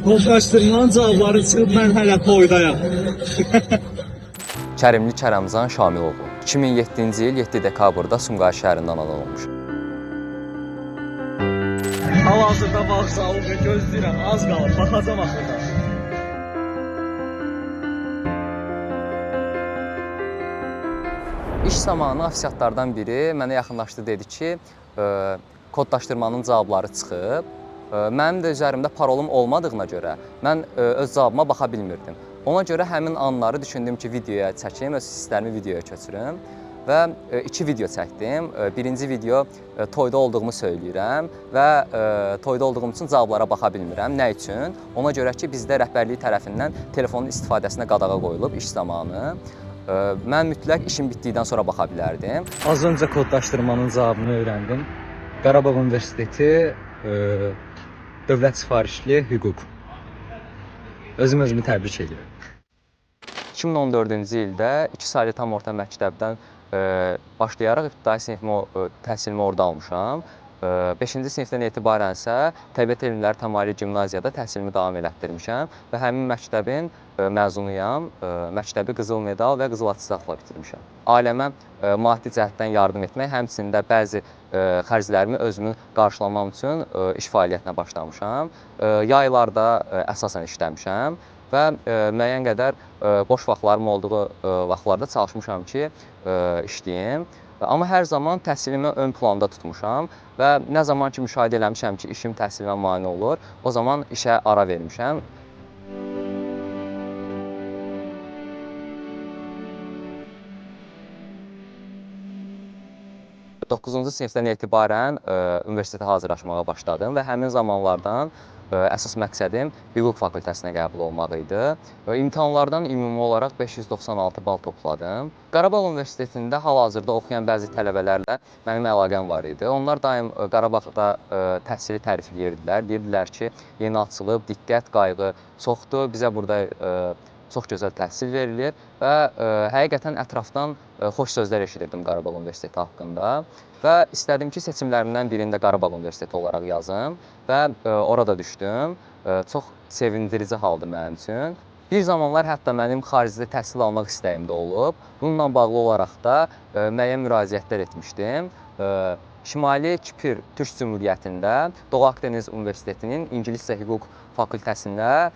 Kodlaşdırılan cavabları çıxıb mən hələ toydayam. Kərimli Kərəmzan Şamiloğlu 2007-ci il 7 dekabrda Sumqayıt şəhərində anadan olmuş. Hal-hazırda vağzalımı gözləyirəm, az qalıb, baxacam axırda. İş zamanı ofisiantlardan biri mənə yaxınlaşdı, dedi ki, kodlaşdırmanın cavabları çıxıb. Mənim də üzərimdə parolum olmadığına görə mən öz cavabıma baxa bilmirdim. Ona görə həmin anları düşündüm ki, videoya çəkim, öz hisslərimi videoya köçürüm və 2 video çəkdim. Birinci video toyda olduğumu söyləyirəm və toyda olduğum üçün cavablara baxa bilmirəm. Nə üçün? Ona görə ki, bizdə rəhbərlik tərəfindən telefonun istifadəsinə qadağa qoyulub iş zamanı. Mən mütləq işim bitdikdən sonra baxa bilərdim. Az öncə kodlaşdırmanın cavabını öyrəndim. Qarabağ Universiteti Dövlət Sifarişli Hüquq. Özümü təbrik edirəm. 2014-cü ildə 2 saylı tam orta məktəbdən başlayaraq ibtidai təhsilimi orada almışam. 5-ci sinifdən etibarən isə Təbiət Elmləri Təmayüllü Gimnaziyada təhsilimi davam elətdirmişəm və həmin məktəbin məzunuyam. Məktəbi qızıl medal və qızıl attestatla bitirmişəm. Ailəmə maddi cəhətdən yardım etmək, həmçinin də bəzi xərclərimi özümün qarşılamam üçün iş fəaliyyətinə başlamışam. Yaylarda əsasən işləmişəm və müəyyən qədər boş vaxtlarım olduğu vaxtlarda çalışmışam ki, işləyim. Amma hər zaman təhsilimi ön planda tutmuşam və nə zaman ki müşahidə eləmişəm ki, işim təhsilimə mane olur, o zaman işə ara vermişəm. 9-cu sinifdən etibarən universitetə hazırlaşmağa başladım və həmin zamanlardan əsas məqsədim hüquq fakültəsinə qəbul olmaq idi. İmtahanlardan ümumi olaraq 596 bal topladım. Qarabağ Universitetində hal-hazırda oxuyan bəzi tələbələrlə mənim əlaqəm var idi. Onlar daim Qarabağda təhsili tərifləyirdilər. Deyirdilər ki, yeni açılıb, diqqət, qayğı çoxdur, bizə burada çox gözəl təhsil verilir və həqiqətən ətrafdan xoş sözlər eşidirdim Qarabağ Universiteti haqqında və istədim ki, seçimlərimdən birində Qarabağ Universiteti olaraq yazım və orada düşdüm. Çox sevindirici haldır mənim üçün. Bir zamanlar hətta mənim xaricdə təhsil almaq istəyim də olub. Bununla bağlı olaraq da müəyyən müraciətlər etmişdim. Şimali Kipr Türk Cümhuriyyətində Doğu Akdeniz Universitetinin İngiliscə hüquq fakültəsində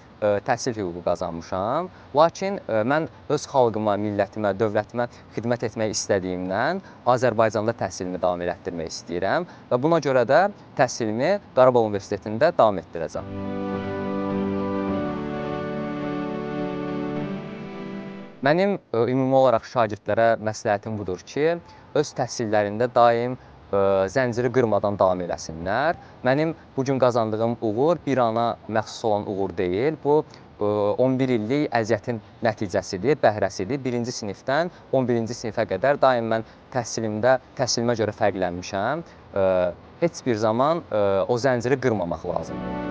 təhsil hüququ qazanmışam. Lakin mən öz xalqıma, millətimə, dövlətimə xidmət etmək istədiyimdən Azərbaycanda təhsilimi davam elətdirmək istəyirəm və buna görə də təhsilimi Qarabağ Universitetində davam etdirəcəm. Mənim ümumi olaraq şagirdlərə məsləhətim budur ki, öz təhsillərində daim zənciri qırmadan davam eləsinlər. Mənim bugün qazandığım uğur bir ana məxsus olan uğur deyil. Bu 11 illik əziyyətin nəticəsidir, bəhrəsidir. 1-ci sinifdən 11-ci sinifə qədər daim mən təhsilimə görə fərqlənmişəm. Heç bir zaman o zənciri qırmamaq lazımdır.